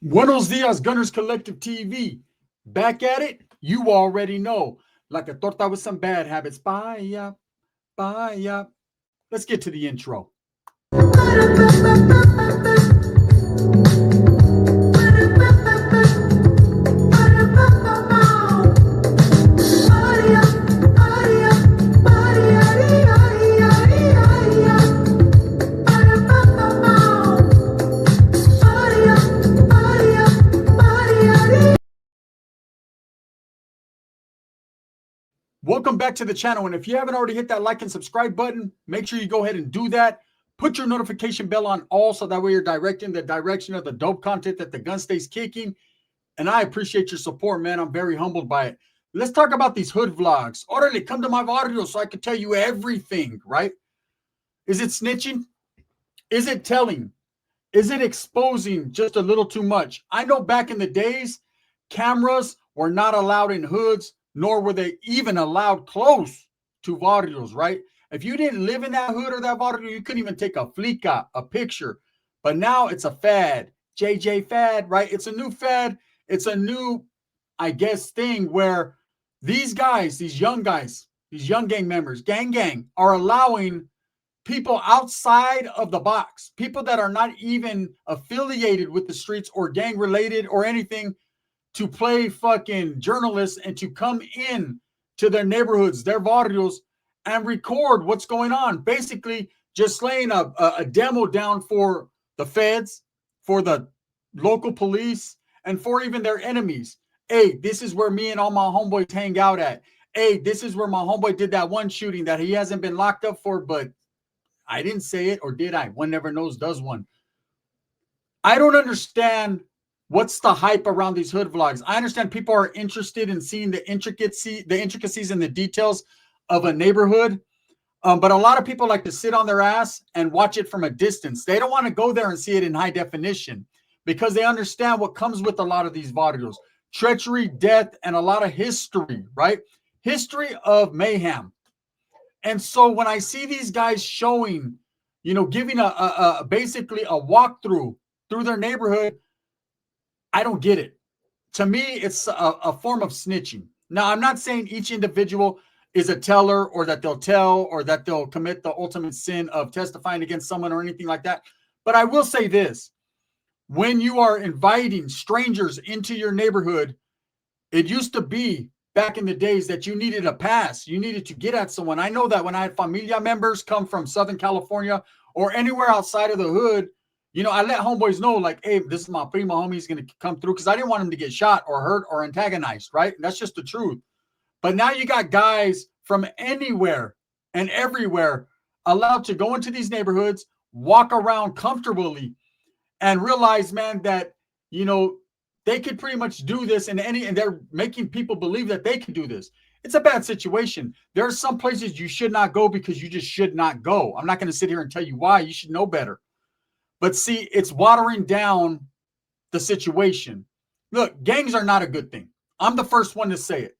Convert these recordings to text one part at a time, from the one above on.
Buenos dias, Gunners Collective TV. Back at it, you already know. Like a torta with some bad habits. Bye, bye. Let's get to the intro. Welcome back to the channel. And if you haven't already hit that like and subscribe button, make sure you go ahead and do that. Put your notification bell on all so that way you're directing the direction of the dope content that the gun stays kicking. And I appreciate your support, man. I'm very humbled by it. Let's talk about these hood vlogs. Orderly, come to my barrio so I can tell you everything, right? Is it snitching? Is it telling? Is it exposing just a little too much? I know back in the days, cameras were not allowed in hoods, nor were they even allowed close to barrios, right? If you didn't live in that hood or that barrio, you couldn't even take a flica, a picture. But now it's a fad, JJ fad, right? It's a new fad. It's a new, I guess, thing where these guys, these young gang members, gang, are allowing people outside of the box, people that are not even affiliated with the streets or gang related or anything, to play fucking journalists and to come in to their neighborhoods, their barrios, and record what's going on. Basically, just laying a demo down for the feds, for the local police, and for even their enemies. Hey, this is where me and all my homeboys hang out at. Hey, this is where my homeboy did that one shooting that he hasn't been locked up for, but I didn't say it, or did I? One never knows, does one. I don't understand what's the hype around these hood vlogs. I understand people are interested in seeing the intricacies and the details of a neighborhood. But a lot of people like to sit on their ass and watch it from a distance. They don't want to go there and see it in high definition because they understand what comes with a lot of these barrios. Treachery, death, and a lot of history, right? History of mayhem. And so when I see these guys showing, giving basically a walkthrough through their neighborhood, I don't get it. To me, it's a form of snitching. Now, I'm not saying each individual is a teller or that they'll tell or that they'll commit the ultimate sin of testifying against someone or anything like that. But I will say this. When you are inviting strangers into your neighborhood, it used to be back in the days that you needed a pass. You needed to get at someone. I know that when I had familia members come from Southern California or anywhere outside of the hood, I let homeboys know, like, hey, this is my primo homie. He's going to come through because I didn't want him to get shot or hurt or antagonized, right? That's just the truth. But now you got guys from anywhere and everywhere allowed to go into these neighborhoods, walk around comfortably, and realize, man, that, they could pretty much do this and they're making people believe that they can do this. It's a bad situation. There are some places you should not go because you just should not go. I'm not going to sit here and tell you why. You should know better. But see, it's watering down the situation. Look, gangs are not a good thing. I'm the first one to say it.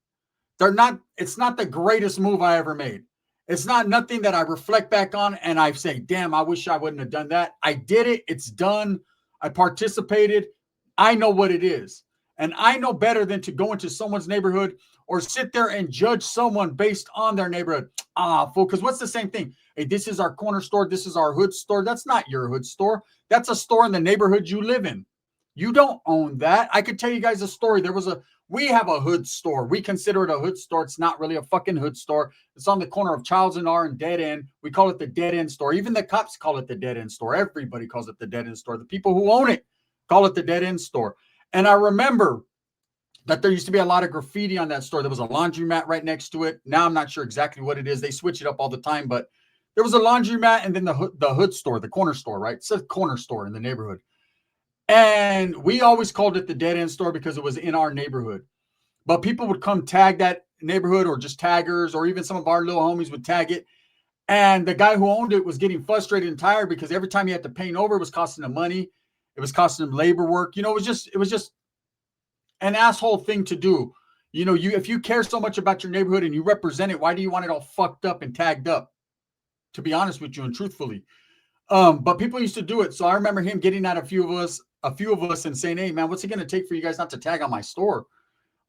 It's not the greatest move I ever made. It's not nothing that I reflect back on and I say, damn, I wish I wouldn't have done that. I did it. It's done. I participated. I know what it is. And I know better than to go into someone's neighborhood or sit there and judge someone based on their neighborhood. Fool, because what's the same thing? Hey, this is our corner store. This is our hood store. That's not your hood store. That's a store in the neighborhood you live in. You don't own that. I could tell you guys a story. We have a hood store. We consider it a hood store. It's not really a fucking hood store. It's on the corner of Childs and R and Dead End. We call it the Dead End store. Even the cops call it the Dead End store. Everybody calls it the Dead End store. The people who own it call it the Dead End store. And I remember that there used to be a lot of graffiti on that store. There was a laundromat right next to it. Now I'm not sure exactly what it is. They switch it up all the time, but there was a laundromat and then the hood store, the corner store, right? It's a corner store in the neighborhood. And we always called it the Dead End store because it was in our neighborhood. But people would come tag that neighborhood or just taggers or even some of our little homies would tag it. And the guy who owned it was getting frustrated and tired because every time he had to paint over, it was costing him money. It was costing him labor work. It was just an asshole thing to do. If you care so much about your neighborhood and you represent it, why do you want it all fucked up and tagged up? To be honest with you and truthfully. But people used to do it. So I remember him getting at a few of us a few of us and saying, hey, man, what's it going to take for you guys not to tag on my store?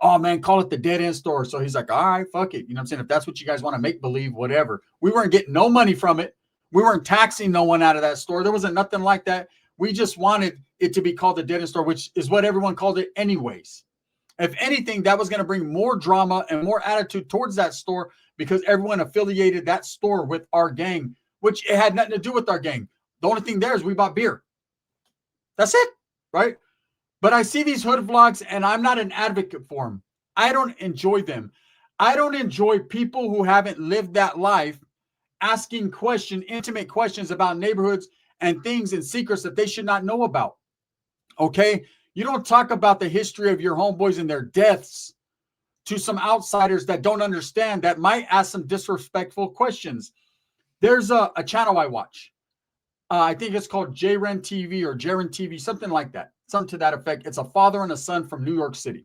Oh, man, call it the Dead End Store. So he's like, all right, fuck it. You know what I'm saying? If that's what you guys want to make believe, whatever. We weren't getting no money from it. We weren't taxing no one out of that store. There wasn't nothing like that. We just wanted it to be called the Dead End Store, which is what everyone called it anyways. If anything, that was going to bring more drama and more attitude towards that store because everyone affiliated that store with our gang, which it had nothing to do with our gang. The only thing there is we bought beer. That's it, right? But I see these hood vlogs, and I'm not an advocate for them. I don't enjoy them. I don't enjoy people who haven't lived that life asking intimate questions about neighborhoods and things and secrets that they should not know about. Okay? You don't talk about the history of your homeboys and their deaths to some outsiders that don't understand, that might ask some disrespectful questions. There's a channel I watch. I think it's called JRen TV or Jaren TV, something like that. Something to that effect. It's a father and a son from New York City.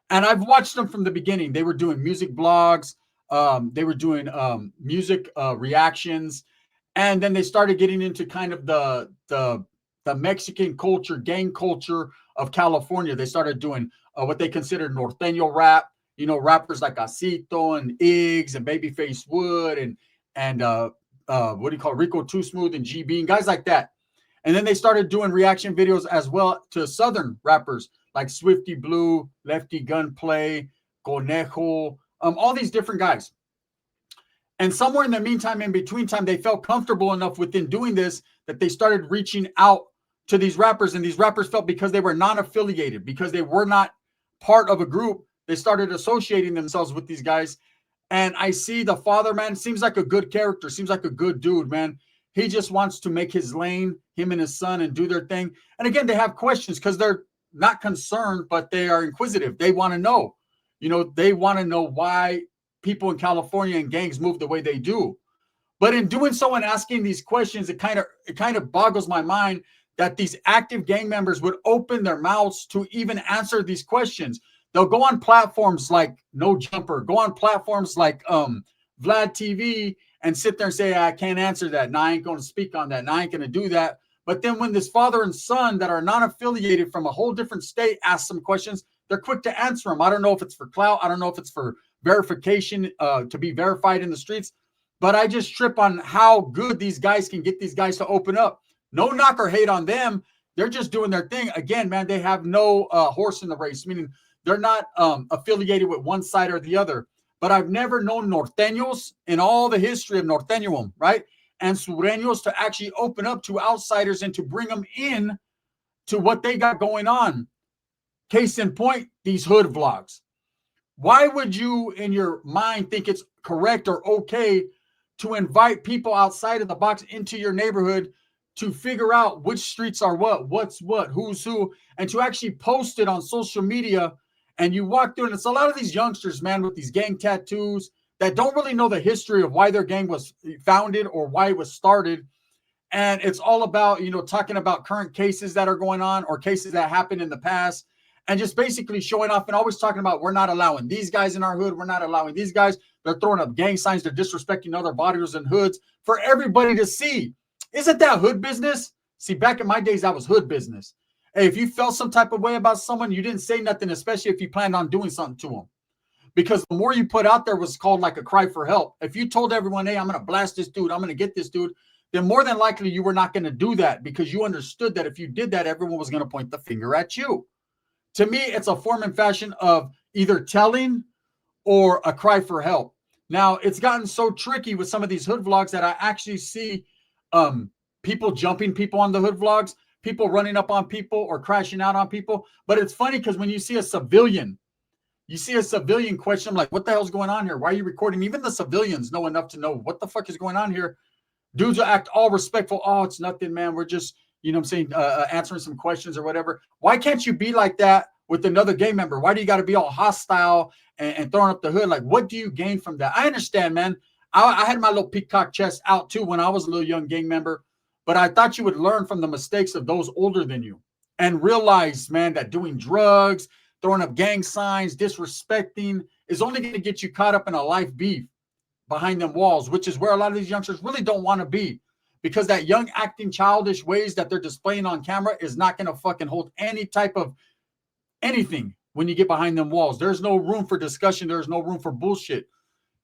And I've watched them from the beginning. They were doing music blogs. They were doing music reactions. And then they started getting into kind of the Mexican culture, gang culture of California. They started doing what they considered norteño rap. You know, rappers like Acito and Iggs and Babyface Wood and what do you call it? Rico Too Smooth and GB and guys like that. And then they started doing reaction videos as well to Southern rappers like Swifty Blue, Lefty Gunplay, Conejo, all these different guys. And somewhere in the meantime, in between time, they felt comfortable enough within doing this that they started reaching out to these rappers. And these rappers felt because they were non-affiliated, because they were not part of a group, they started associating themselves with these guys. And I see the father, man, seems like a good character, seems like a good dude, man. He just wants to make his lane, him and his son, and do their thing. And again, they have questions because they're not concerned, but they are inquisitive. They want to know. You know, they want to know why people in California and gangs move the way they do. But in doing so and asking these questions, it kind of boggles my mind that these active gang members would open their mouths to even answer these questions. They'll go on platforms like No Jumper, go on platforms like Vlad TV and sit there and say, I can't answer that. Now I ain't going to speak on that. Now I ain't going to do that. But then when this father and son that are non-affiliated from a whole different state ask some questions, they're quick to answer them. I don't know if it's for clout. I don't know if it's for verification to be verified in the streets. But I just trip on how good these guys can get these guys to open up. No knock or hate on them. They're just doing their thing. Again, man, they have no horse in the race, meaning they're not affiliated with one side or the other. But I've never known norteños in all the history of norteño, right? And sureños to actually open up to outsiders and to bring them in to what they got going on. Case in point, these hood vlogs. Why would you in your mind think it's correct or okay to invite people outside of the box into your neighborhood to figure out which streets are what's what, who's who, and to actually post it on social media? And you walk through, and it's a lot of these youngsters, man, with these gang tattoos that don't really know the history of why their gang was founded or why it was started. And it's all about, you know, talking about current cases that are going on or cases that happened in the past, and just basically showing off and always talking about, we're not allowing these guys in our hood. We're not allowing these guys. They're throwing up gang signs. They're disrespecting other bodies and hoods for everybody to see. Isn't that hood business? See, back in my days, that was hood business. Hey, if you felt some type of way about someone, you didn't say nothing, especially if you planned on doing something to them. Because the more you put out there was called like a cry for help. If you told everyone, hey, I'm going to blast this dude, I'm going to get this dude, then more than likely you were not going to do that because you understood that if you did that, everyone was going to point the finger at you. To me, it's a form and fashion of either telling or a cry for help. Now, it's gotten so tricky with some of these hood vlogs that I actually see people jumping people on the hood vlogs, people running up on people or crashing out on people. But it's funny because when you see a civilian question, I'm like, what the hell's going on here? Why are you recording? Even the civilians know enough to know what the fuck is going on here. Dudes will act all respectful. Oh, it's nothing, man. We're just, you know what I'm saying, answering some questions or whatever. Why can't you be like that with another gang member? Why do you got to be all hostile and throwing up the hood? Like, what do you gain from that? I understand, man. I had my little peacock chest out too when I was a little young gang member, but I thought you would learn from the mistakes of those older than you and realize, man, that doing drugs, throwing up gang signs, disrespecting is only going to get you caught up in a life beef behind them walls, which is where a lot of these youngsters really don't want to be, because that young acting childish ways that they're displaying on camera is not going to fucking hold any type of anything when you get behind them walls. There's no room for discussion. There's no room for bullshit.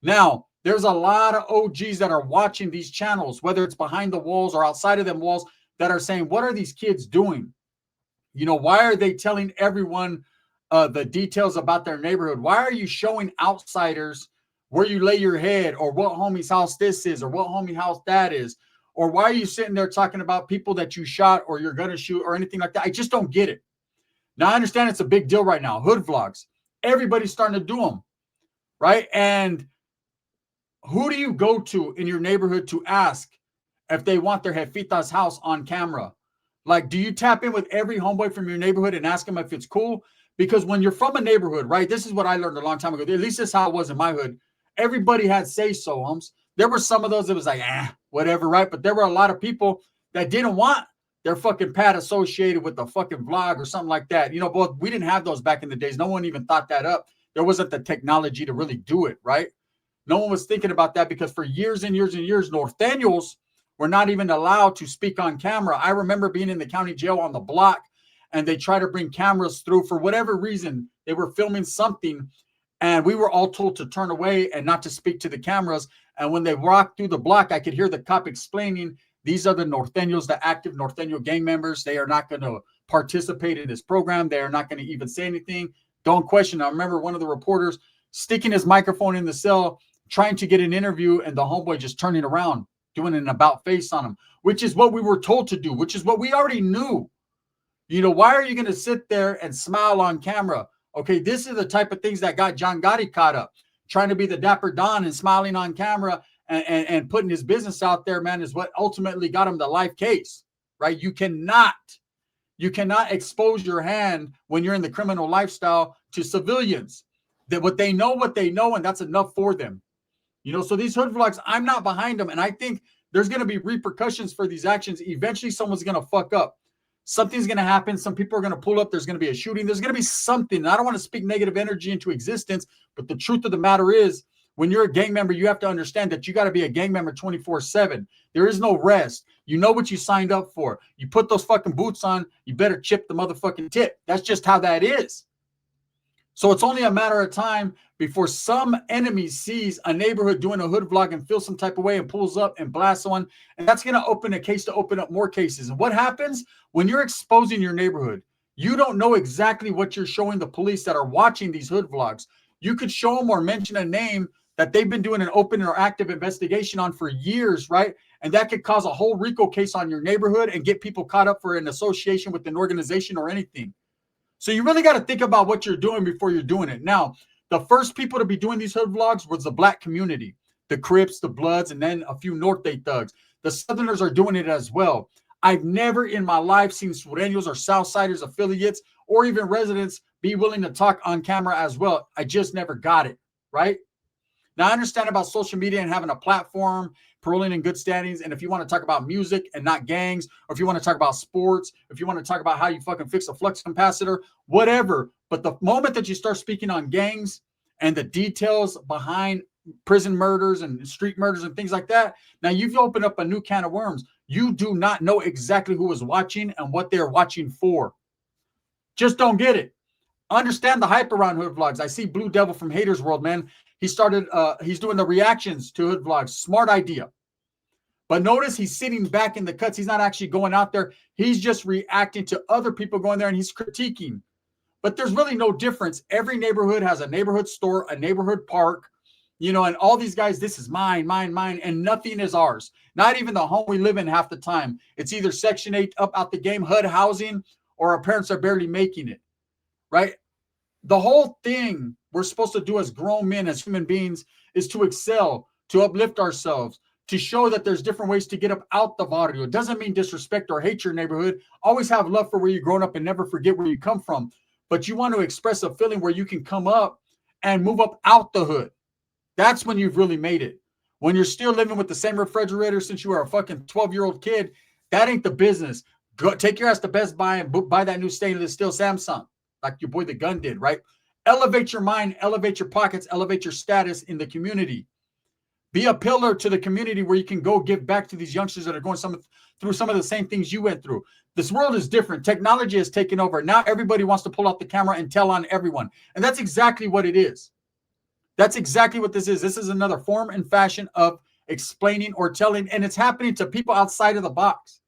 Now, there's a lot of OGs that are watching these channels, whether it's behind the walls or outside of them walls, that are saying, what are these kids doing? You know, why are they telling everyone the details about their neighborhood? Why are you showing outsiders where you lay your head, or what homie's house this is, or what homie house that is? Or why are you sitting there talking about people that you shot or you're going to shoot or anything like that? I just don't get it. Now, I understand it's a big deal right now. Hood vlogs. Everybody's starting to do them, right? And who do you go to in your neighborhood to ask if they want their jefita's house on camera? Like, do you tap in with every homeboy from your neighborhood and ask them if it's cool? Because when you're from a neighborhood, right, this is what I learned a long time ago. At least this is how it was in my hood. Everybody had say-so, There were some of those that was like, whatever, right? But there were a lot of people that didn't want their fucking pad associated with the fucking vlog or something like that. You know, but we didn't have those back in the days. No one even thought that up. There wasn't the technology to really do it, right? No one was thinking about that, because for years and years and years, Norteños were not even allowed to speak on camera. I remember being in the county jail on the block, and they tried to bring cameras through for whatever reason. They were filming something, and we were all told to turn away and not to speak to the cameras. And when they walked through the block, I could hear the cop explaining, these are the Norteños, the active Norteño gang members. They are not going to participate in this program. They are not going to even say anything. Don't question. I remember one of the reporters sticking his microphone in the cell, trying to get an interview, and the homeboy just turning around, doing an about face on him, which is what we were told to do, which is what we already knew. You know, why are you going to sit there and smile on camera? Okay, this is the type of things that got John Gotti caught up, trying to be the dapper Don and smiling on camera and putting his business out there, man, is what ultimately got him the life case, right? You cannot expose your hand when you're in the criminal lifestyle to civilians. That what they know, and that's enough for them. You know, so these hood vlogs, I'm not behind them. And I think there's going to be repercussions for these actions. Eventually, someone's going to fuck up. Something's going to happen. Some people are going to pull up. There's going to be a shooting. There's going to be something. And I don't want to speak negative energy into existence, but the truth of the matter is, when you're a gang member, you have to understand that you got to be a gang member 24/7. There is no rest. You know what you signed up for. You put those fucking boots on, you better chip the motherfucking tip. That's just how that is. So it's only a matter of time before some enemy sees a neighborhood doing a hood vlog and feels some type of way and pulls up and blasts one. And that's going to open a case to open up more cases. And what happens when you're exposing your neighborhood? You don't know exactly what you're showing the police that are watching these hood vlogs. You could show them or mention a name that they've been doing an open or active investigation on for years, right? And that could cause a whole RICO case on your neighborhood and get people caught up for an association with an organization or anything. So you really got to think about what you're doing before you're doing it. Now, the first people to be doing these hood vlogs was the black community, the Crips, the Bloods, and then a few North Day thugs. The Southerners are doing it as well. I've never in my life seen Sureños or Southsiders affiliates or even residents be willing to talk on camera as well. I just never got it, right? Now, I understand about social media and having a platform, paroling in good standings. And if you want to talk about music and not gangs, or if you want to talk about sports, if you want to talk about how you fucking fix a flux capacitor, whatever. But the moment that you start speaking on gangs and the details behind prison murders and street murders and things like that, now you've opened up a new can of worms. You do not know exactly who is watching and what they're watching for. Just don't get it. Understand the hype around hood vlogs. I see Blue Devil from Haters World, man. He's doing the reactions to hood vlogs. Smart idea. But notice he's sitting back in the cuts. He's not actually going out there. He's just reacting to other people going there and he's critiquing. But there's really no difference. Every neighborhood has a neighborhood store, a neighborhood park, you know, and all these guys, this is mine, and nothing is ours. Not even the home we live in half the time. It's either Section 8 up out the game, HUD housing, or our parents are barely making it, right? The whole thing we're supposed to do as grown men, as human beings, is to excel, to uplift ourselves, to show that there's different ways to get up out the barrio. It doesn't mean disrespect or hate your neighborhood. Always have love for where you're growing up and never forget where you come from. But you want to express a feeling where you can come up and move up out the hood. That's when you've really made it. When you're still living with the same refrigerator since you were a fucking 12-year-old kid, that ain't the business. Go take your ass to Best Buy and buy that new stainless steel Samsung, like your boy The Gun did, right? Elevate your mind, elevate your pockets, elevate your status in the community. Be a pillar to the community where you can go give back to these youngsters that are going through some of the same things you went through. This world is different. Technology has taken over. Now everybody wants to pull out the camera and tell on everyone. And that's exactly what it is. That's exactly what this is. This is another form and fashion of explaining or telling, and it's happening to people outside of the box.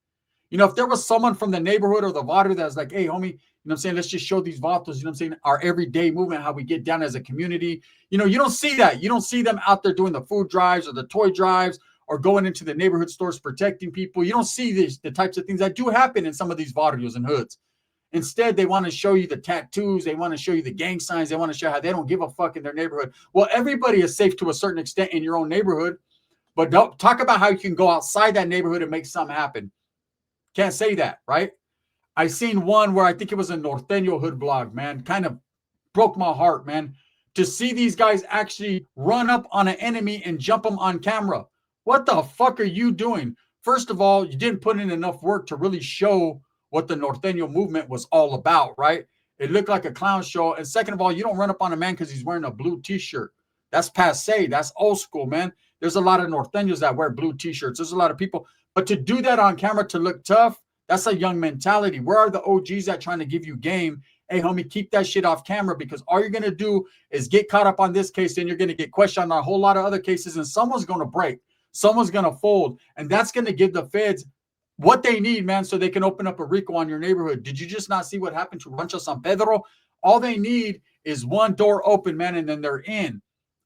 You know, if there was someone from the neighborhood or the barrio that was like, hey, homie, you know what I'm saying? Let's just show these vatos, you know what I'm saying? Our everyday movement, how we get down as a community. You know, you don't see that. You don't see them out there doing the food drives or the toy drives or going into the neighborhood stores protecting people. You don't see the types of things that do happen in some of these barrios and hoods. Instead, they want to show you the tattoos. They want to show you the gang signs. They want to show how they don't give a fuck in their neighborhood. Well, everybody is safe to a certain extent in your own neighborhood, but don't talk about how you can go outside that neighborhood and make something happen. Can't say that, right? I seen one where I think it was a Norteño hood vlog, man. Kind of broke my heart, man. To see these guys actually run up on an enemy and jump them on camera. What the fuck are you doing? First of all, you didn't put in enough work to really show what the Norteño movement was all about, right? It looked like a clown show. And second of all, you don't run up on a man because he's wearing a blue t-shirt. That's passe. That's old school, man. There's a lot of Norteños that wear blue t-shirts. There's a lot of people. But to do that on camera to look tough, that's a young mentality. Where are the OGs that trying to give you game? Hey, homie, keep that shit off camera, because all you're going to do is get caught up on this case, and you're going to get questioned on a whole lot of other cases, and someone's going to break. Someone's going to fold. And that's going to give the feds what they need, man, so they can open up a RICO on your neighborhood. Did you just not see what happened to Rancho San Pedro? All they need is one door open, man, and then they're in.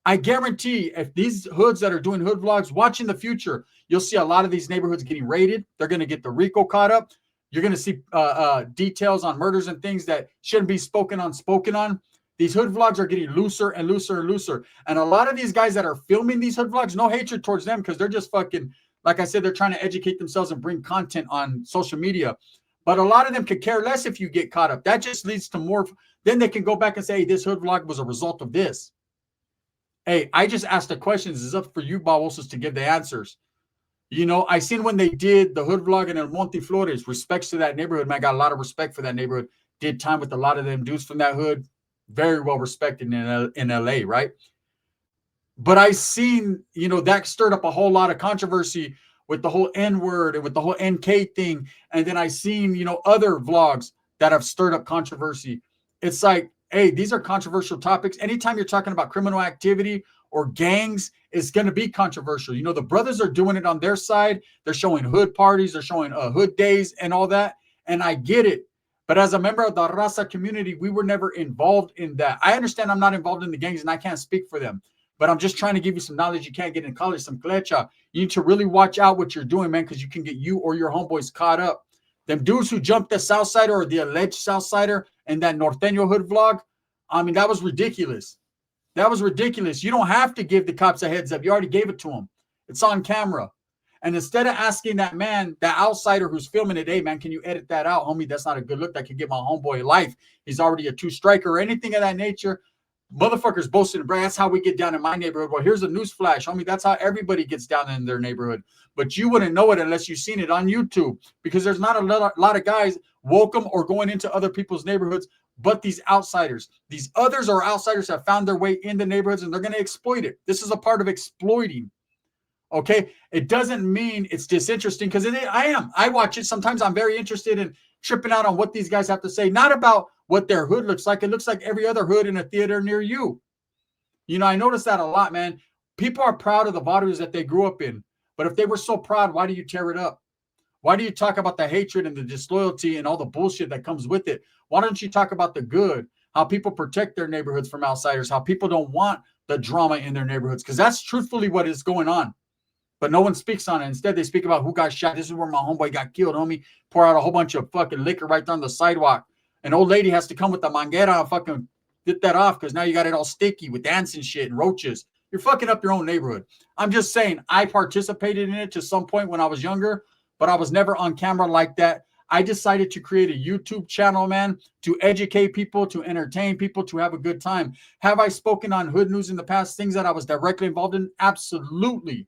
I guarantee if these hoods that are doing hood vlogs, watch in the future, you'll see a lot of these neighborhoods getting raided. They're going to get the RICO caught up. You're going to see details on murders and things that shouldn't be spoken on. These hood vlogs are getting looser and looser and looser. And a lot of these guys that are filming these hood vlogs, no hatred towards them, because they're just fucking, like I said, they're trying to educate themselves and bring content on social media. But a lot of them could care less if you get caught up. That just leads to more. Then they can go back and say, hey, this hood vlog was a result of this. Hey, I just asked the questions. It's up for you, Babosos, to give the answers. You know, I seen when they did the hood vlog in El Monte Flores, respects to that neighborhood, man. I got a lot of respect for that neighborhood. Did time with a lot of them dudes from that hood. Very well respected in LA, right? But I seen, you know, that stirred up a whole lot of controversy with the whole N-word and with the whole NK thing. And then I seen, you know, other vlogs that have stirred up controversy. It's like, hey, these are controversial topics. Anytime you're talking about criminal activity or gangs, it's going to be controversial. You know, the brothers are doing it on their side. They're showing hood parties. They're showing hood days and all that. And I get it. But as a member of the Raza community, we were never involved in that. I understand I'm not involved in the gangs and I can't speak for them. But I'm just trying to give you some knowledge you can't get in college, some clecha. You need to really watch out what you're doing, man, because you can get you or your homeboys caught up. Them dudes who jumped the Southsider or the alleged Southsider in that Norteño hood vlog, I mean, that was ridiculous. That was ridiculous. You don't have to give the cops a heads up. You already gave it to them. It's on camera. And instead of asking that man, that outsider who's filming it, hey, man, can you edit that out? Homie, that's not a good look. That could get my homeboy life. He's already a 2-striker or anything of that nature. Motherfuckers boasting, bro. That's how we get down in my neighborhood. Well, here's a news flash, homie. That's how everybody gets down in their neighborhood. But you wouldn't know it unless you've seen it on YouTube, because there's not a lot of guys welcome or going into other people's neighborhoods, but these outsiders. These others or outsiders have found their way in the neighborhoods, and they're going to exploit it. This is a part of exploiting. Okay, it doesn't mean it's disinteresting, because I watch it. Sometimes I'm very interested in tripping out on what these guys have to say, not about what their hood looks like. It looks like every other hood in a theater near you. You know, I notice that a lot, man. People are proud of the barrios that they grew up in. But if they were so proud, why do you tear it up? Why do you talk about the hatred and the disloyalty and all the bullshit that comes with it? Why don't you talk about the good, how people protect their neighborhoods from outsiders, how people don't want the drama in their neighborhoods? Because that's truthfully what is going on. But no one speaks on it. Instead, they speak about who got shot. This is where my homeboy got killed, homie. Pour out a whole bunch of fucking liquor right there on the sidewalk. An old lady has to come with the manguera and fucking get that off, because now you got it all sticky with ants and shit and roaches. You're fucking up your own neighborhood. I'm just saying, I participated in it to some point when I was younger, but I was never on camera like that. I decided to create a YouTube channel, man, to educate people, to entertain people, to have a good time. Have I spoken on hood news in the past, things that I was directly involved in? Absolutely.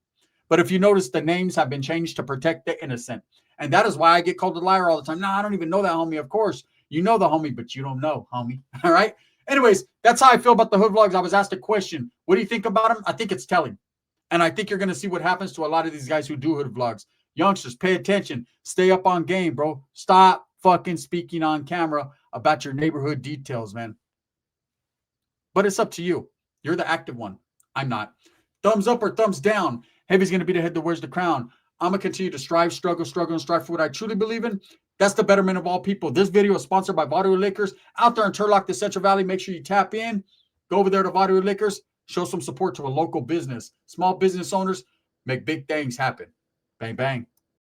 But if you notice, the names have been changed to protect the innocent. And that is why I get called a liar all the time. No, I don't even know that homie. Of course, you know the homie, but you don't know, homie. All right? Anyways, that's how I feel about the hood vlogs. I was asked a question. What do you think about them? I think it's telling. And I think you're going to see what happens to a lot of these guys who do hood vlogs. Youngsters, pay attention. Stay up on game, bro. Stop fucking speaking on camera about your neighborhood details, man. But it's up to you. You're the active one. I'm not. Thumbs up or thumbs down. Heavy's going to be the head that wears the crown. I'm going to continue to strive, struggle, and strive for what I truly believe in. That's the betterment of all people. This video is sponsored by Vaudreuil Liquors. Out there in Turlock, the Central Valley, make sure you tap in. Go over there to Vaudreuil Liquors. Show some support to a local business. Small business owners make big things happen. Bang, bang.